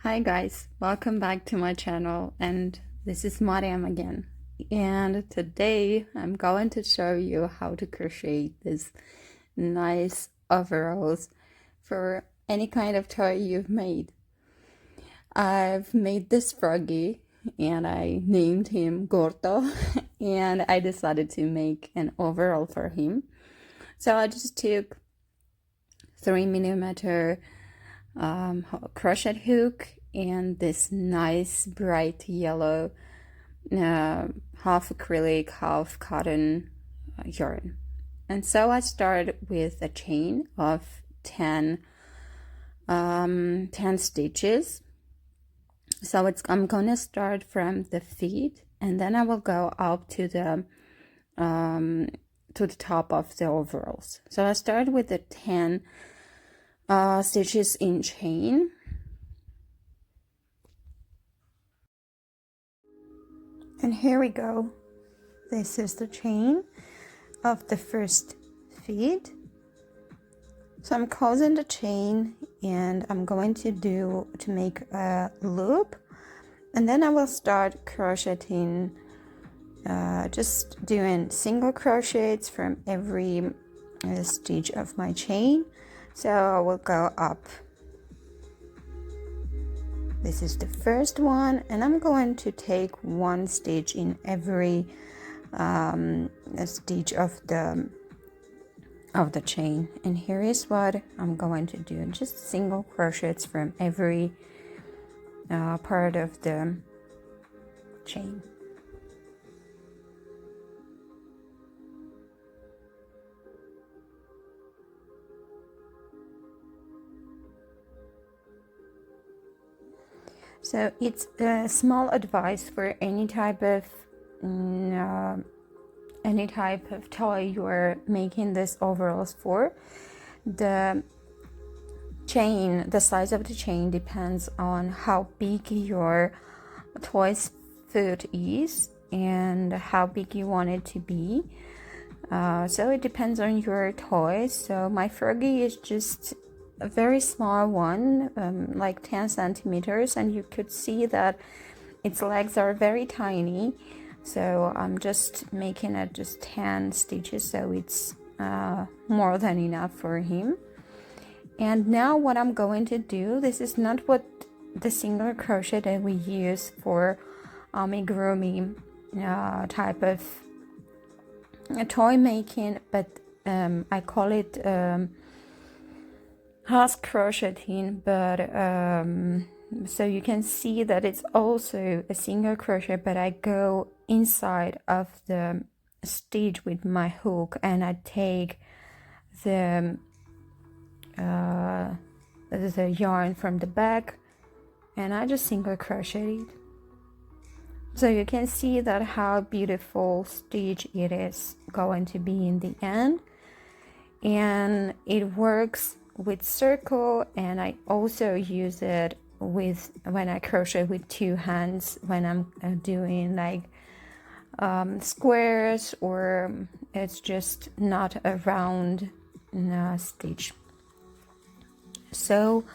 Hi guys, welcome back to my channel, and this is Mariam again. And today I'm going to show you how to crochet this nice overalls for any kind of toy you've made. I've made this froggy and I named him Gordo and I decided to make an overall for him. So I just took 3mm crochet hook and this nice bright yellow half acrylic half cotton yarn. And so I started with a chain of 10 stitches. So I'm gonna start from the feet and then I will go up to the top of the overalls. So I started with the 10 stitches in chain. And here we go. This is the chain of the first feet. So I'm closing the chain and I'm going to make a loop, and then I will start crocheting, just doing single crochets from every stitch of my chain. So I will go up. This is the first one, and I'm going to take one stitch in every stitch of the chain. And here is what I'm going to do: just single crochets from every part of the chain. So it's a small advice for any type of toy you're making this overalls for. The size of the chain depends on how big your toy's foot is and how big you want it to be. So it depends on your toy. So my froggy is just a very small one, like 10 centimeters, and you could see that its legs are very tiny. So I'm just making it just 10 stitches, so it's more than enough for him. And now what I'm going to do, this is not what the single crochet that we use for amigurumi type of toy making, but I call it house crocheting, but so you can see that it's also a single crochet, but I go inside of the stitch with my hook and I take the yarn from the back and I just single crochet it. So you can see that how beautiful stitch it is going to be in the end, and it works with circle, and I also use it with when I crochet with two hands when I'm doing like squares, or it's just not a round stitch. So,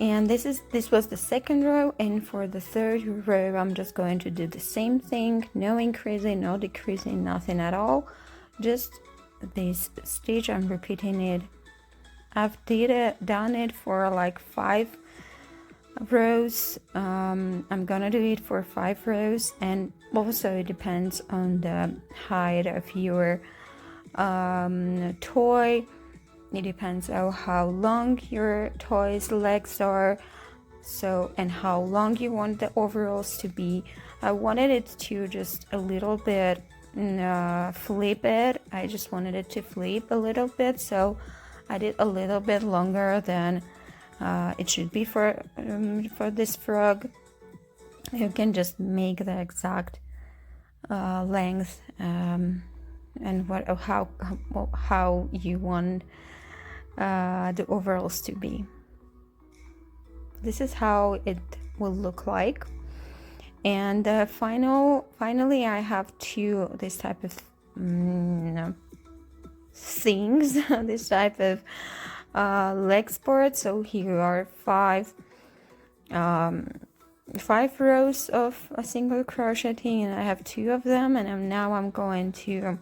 and this was the second row, and for the third row I'm just going to do the same thing, no increasing, no decreasing, nothing at all, just this stitch. I'm repeating it. I've done it for like 5 rows. I'm gonna do it for 5 rows, and also it depends on the height of your toy. It depends on how long your toy's legs are, so, and how long you want the overalls to be. I wanted it to just a little bit flip it. I just wanted it to flip a little bit, so I did a little bit longer than it should be for this frog. You can just make the exact length and how you want the overalls to be. This is how it will look like. And finally I have this type of things, this type of leg sport. So here are 5 5 rows of a single crocheting, and I have 2 of them, and now I'm going to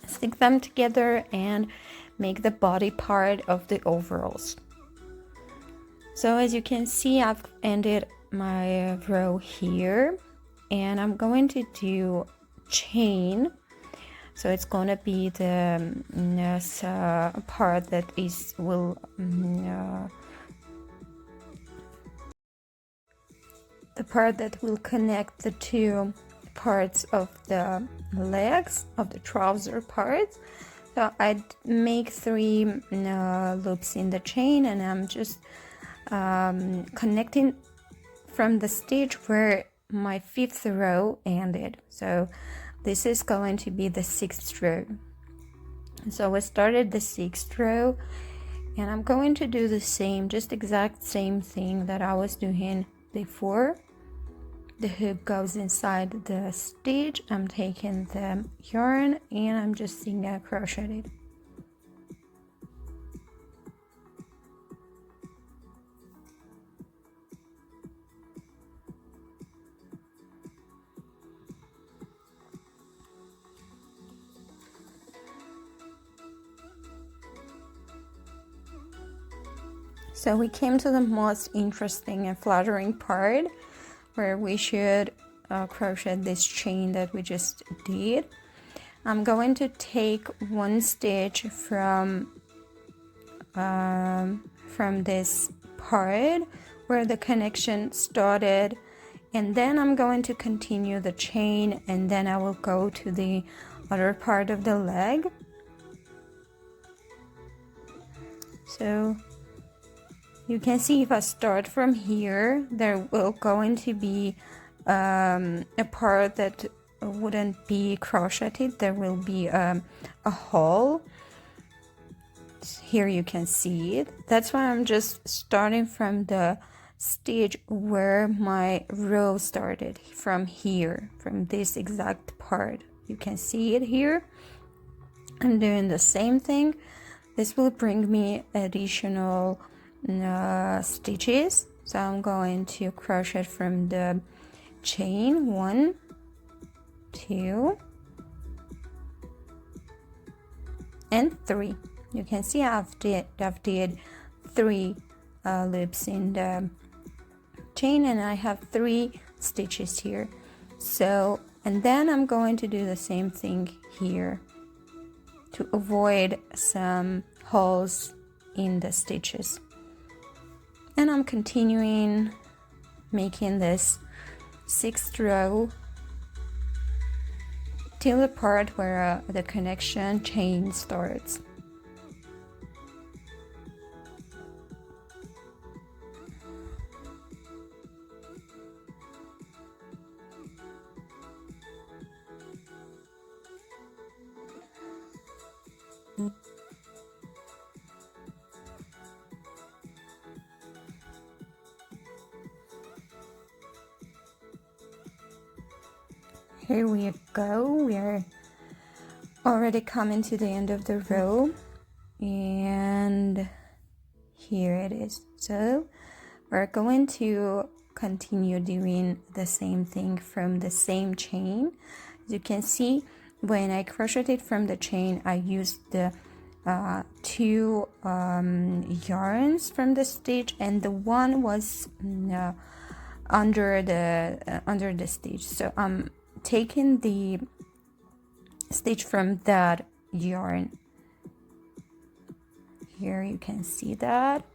stick them together and make the body part of the overalls. So as you can see, I've ended my row here, and I'm going to do chain. So it's going to be the part that the part that will connect the 2 parts of the legs of the trouser parts. So I make 3 loops in the chain, and I'm just connecting from the stitch where my 5th row ended. So this is going to be the 6th row. So I started the 6th row, and I'm going to do the same, just exact same thing that I was doing before. The hook goes inside the stitch. I'm taking the yarn and I'm just single crochet it. So we came to the most interesting and flattering part, where we should crochet this chain that we just did. I'm going to take 1 stitch from this part where the connection started, and then I'm going to continue the chain, and then I will go to the other part of the leg. So you can see if I start from here, there will going to be a part that wouldn't be crocheted. There will be a hole. Here you can see it. That's why I'm just starting from the stitch where my row started, from here, from this exact part. You can see it here. I'm doing the same thing. This will bring me additional stitches. So I'm going to crochet from the chain 1, 2, and 3. You can see I've did 3 loops in the chain, and I have 3 stitches here. So, and then I'm going to do the same thing here to avoid some holes in the stitches. And I'm continuing making this 6th row till the part where the connection chain starts. Here we go. We are already coming to the end of the row, and here it is. So we're going to continue doing the same thing from the same chain. As you can see, when I crocheted from the chain, I used the 2 yarns from the stitch, and the one was under the stitch. So I'm taking the stitch from that yarn. Here you can see that.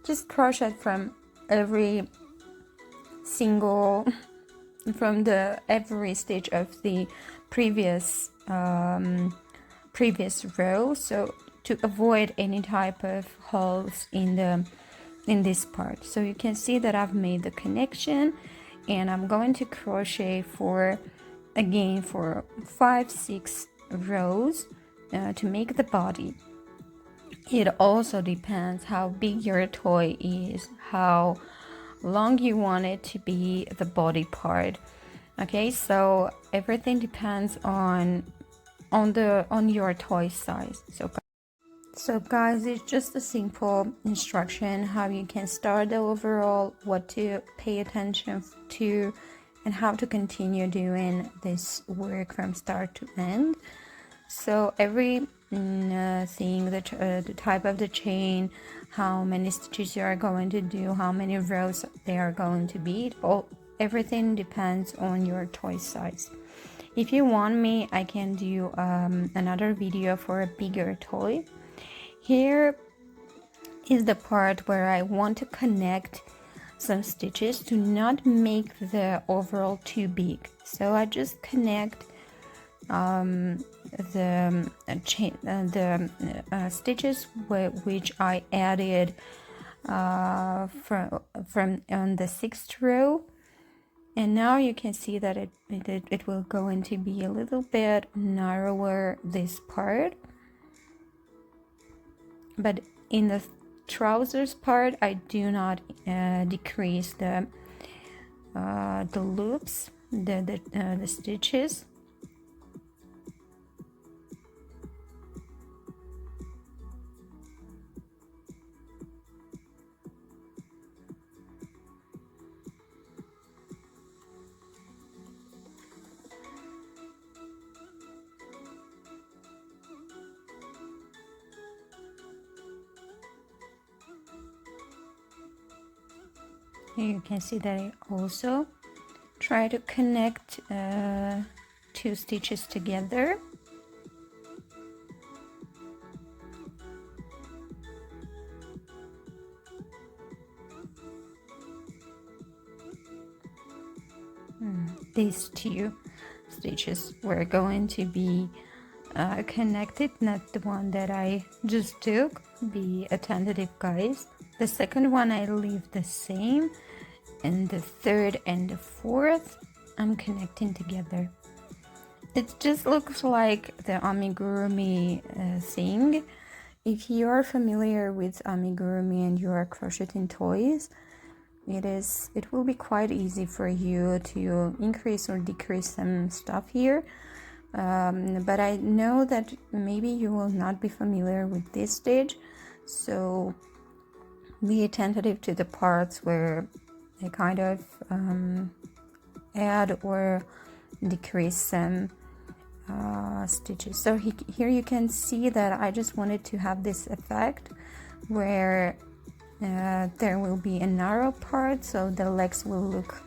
Just crochet from every stitch of the previous row, so to avoid any type of holes in this part. So you can see that I've made the connection, and I'm going to crochet for 5-6 rows to make the body. It also depends how big your toy is, how long you want it to be, the body part. Okay, so everything depends on your toy size. So So guys, it's just a simple instruction how you can start the overall, what to pay attention to, and how to continue doing this work from start to end. So every thing, the type of the chain, how many stitches you are going to do, how many rows they are going to be, everything depends on your toy size. If you want me, I can do another video for a bigger toy. Here is the part where I want to connect some stitches to not make the overall too big. So I just connect the stitches which I added from on the 6th row, and now you can see that it will going to be a little bit narrower, this part, but in the trousers part I do not decrease the loops, the stitches. Here you can see that I also try to connect 2 stitches together. These 2 stitches were going to be connected, not the one that I just took. Be attentive, guys. The second one I leave the same, and the 3rd and the 4th I'm connecting together. It just looks like the amigurumi thing. If you are familiar with amigurumi and you are crocheting toys, it will be quite easy for you to increase or decrease some stuff here. But I know that maybe you will not be familiar with this stage, so be attentive to the parts where I kind of add or decrease some stitches. So here you can see that I just wanted to have this effect where there will be a narrow part, so the legs will look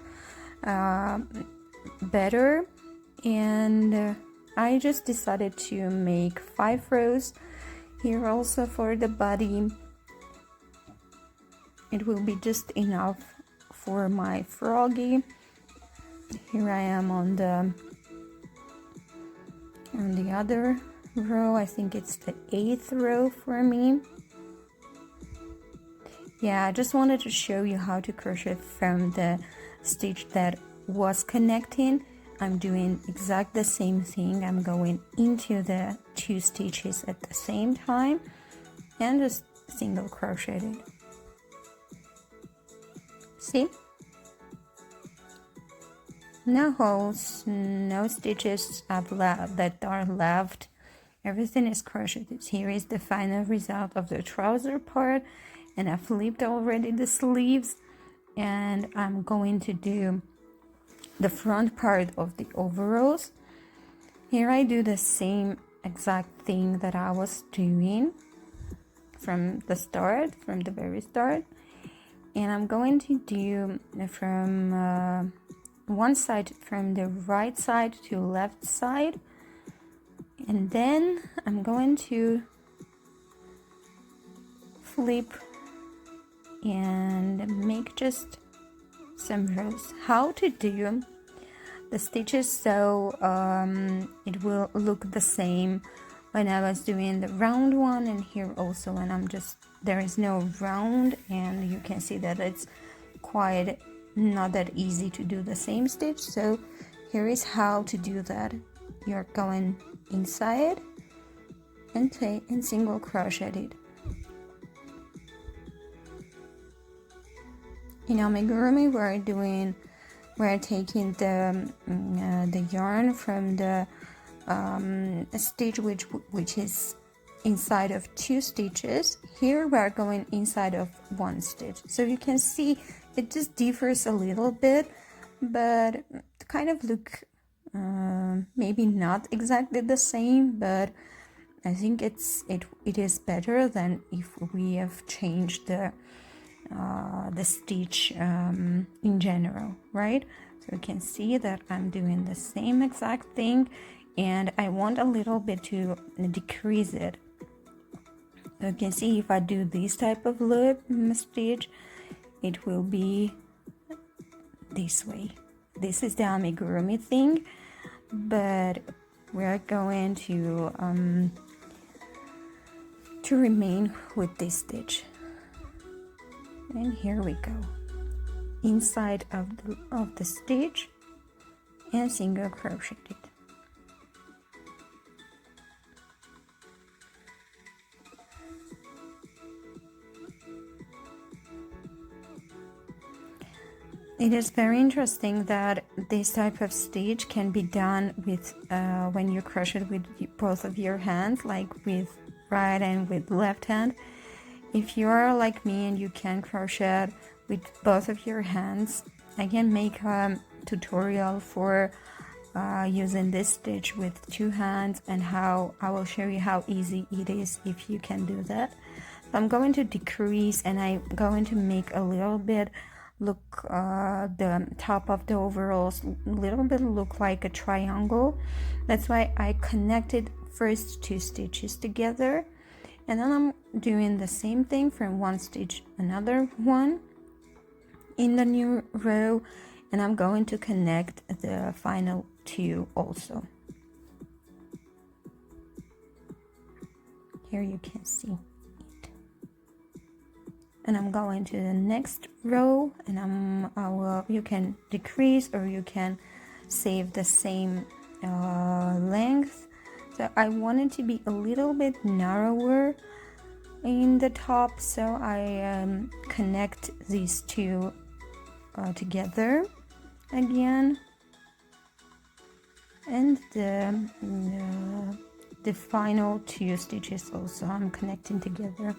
better, and I just decided to make 5 rows here also for the body. It will be just enough for my froggy. Here I am on the other row. I think it's the 8th row for me. Yeah, I just wanted to show you how to crochet from the stitch that was connecting. I'm doing exact the same thing. I'm going into the 2 stitches at the same time and just single crochet it. See? No holes, no stitches that are left. Everything is crocheted. Here is the final result of the trouser part, and I flipped already the sleeves, and I'm going to do the front part of the overalls. Here I do the same exact thing that I was doing from the very start. And I'm going to do from one side, from the right side to left side, and then I'm going to flip and make just some rows. How to do the stitches so it will look the same when I was doing the round one, and here also when there is no round, and you can see that it's quite not that easy to do the same stitch. So here is how to do that. You're going inside and single crochet it. In amigurumi we're taking the yarn from the stitch which is inside of 2 stitches. Here we are going inside of 1 stitch. So you can see it just differs a little bit, but kind of look maybe not exactly the same, but I think it is better than if we have changed the stitch in general, right? So you can see that I'm doing the same exact thing, and I want a little bit to decrease it. So you can see if I do this type of loop stitch, it will be this way. This is the amigurumi thing, but we're going to remain with this stitch. And here we go, inside of the stitch, and single crochet it. It is very interesting that this type of stitch can be done with when you crochet with both of your hands, like with right and with left hand. If you are like me and you can crochet with both of your hands, I can make a tutorial for using this stitch with 2 hands, and how I will show you how easy it is if you can do that. So I'm going to decrease, and I'm going to make a little bit look the top of the overalls a little bit look like a triangle. That's why I connected first 2 stitches together, and then I'm doing the same thing from 1 stitch another one in the new row, and I'm going to connect the final 2 also. Here you can see it. And I'm going to the next row, and you can decrease or you can save the same length. So I want it to be a little bit narrower in the top, so I connect these 2 together again, and the final 2 stitches also I'm connecting together.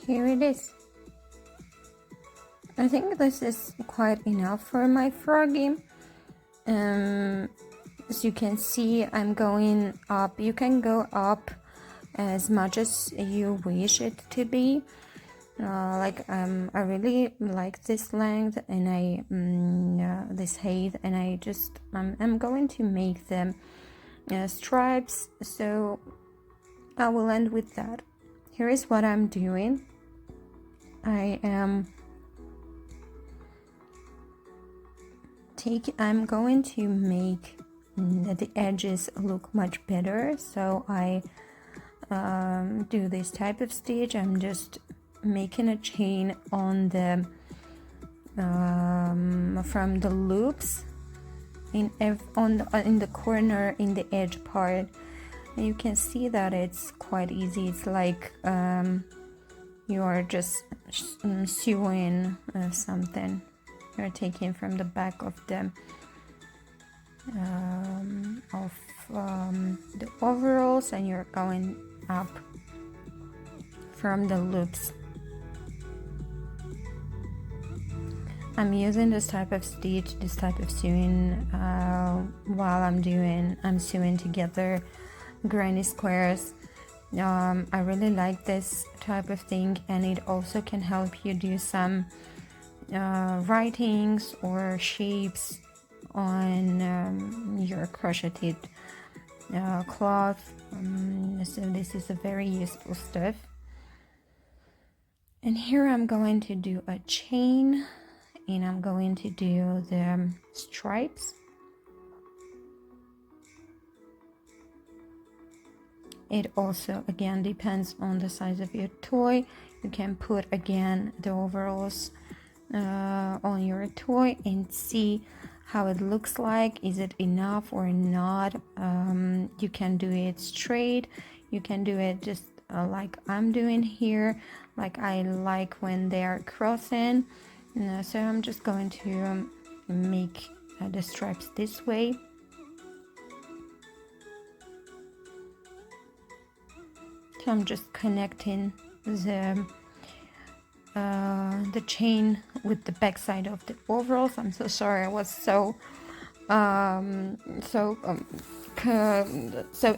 Here it is. I think this is quite enough for my froggy. As you can see, I'm going up. You can go up as much as you wish it to be. I really like this length, and this height, and I'm going to make them stripes. So I will end with that. Here is what I'm doing. I'm going to make the edges look much better, so I do this type of stitch. I'm just making a chain on the from the loops in the corner, in the edge part. And you can see that it's quite easy. It's like you are just sewing something. You're taking from the back of the overalls, and you're going up from the loops. I'm using this type of stitch, this type of sewing while I'm sewing together granny squares. I really like this type of thing, and it also can help you do some writings or shapes on your crocheted cloth. So this is a very useful stuff. And here I'm going to do a chain, and I'm going to do the stripes. It also again depends on the size of your toy. You can put again the overalls on your toy and see how it looks like. Is it enough or not? You can do it straight, you can do it just like I'm doing here, like I like when they are crossing. So I'm just going to make the stripes this way. So I'm just connecting the chain with the back side of the overalls. I'm so sorry, I was so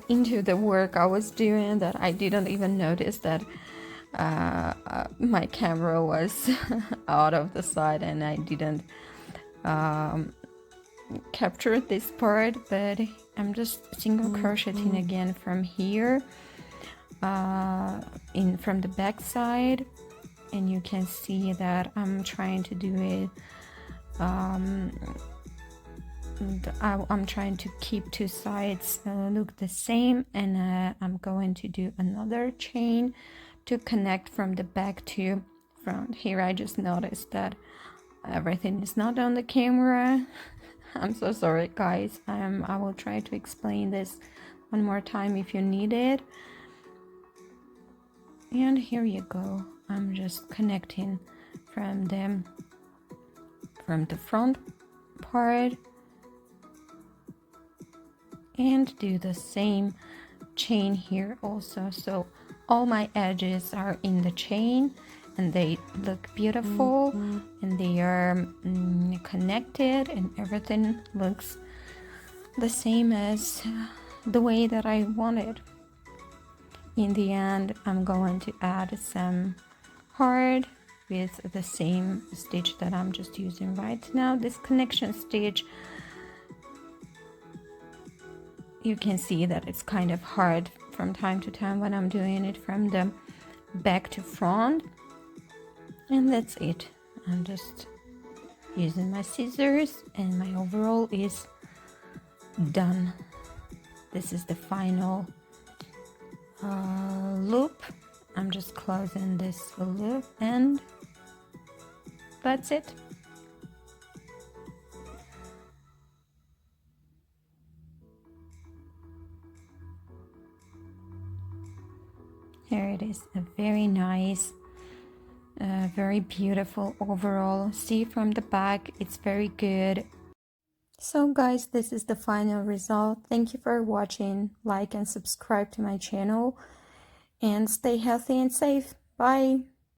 into the work I was doing that I didn't even notice that my camera was out of the side, and I didn't capture this part. But I'm just single crocheting again from here, from the back side, and you can see that I'm trying to do it. I'm trying to keep two sides look the same, and I'm going to do another chain to connect from the back to front. Here I just noticed that everything is not on the camera. I'm so sorry, guys. I will try to explain this one more time if you need it. And here you go. I'm just connecting from the front part, and do the same chain here also. So all my edges are in the chain, and they look beautiful, and they are connected, and everything looks the same as the way that I wanted. In the end, I'm going to add some heart with the same stitch that I'm just using right now. This connection stitch, you can see that it's kind of hard from time to time when I'm doing it from the back to front. And that's it. I'm just using my scissors, and my overall is done. This is the final loop. I'm just closing this loop, and that's it. Here it is, a very nice, very beautiful overall. See from the back, it's very good. So guys, this is the final result. Thank you for watching. Like and subscribe to my channel, and stay healthy and safe. Bye.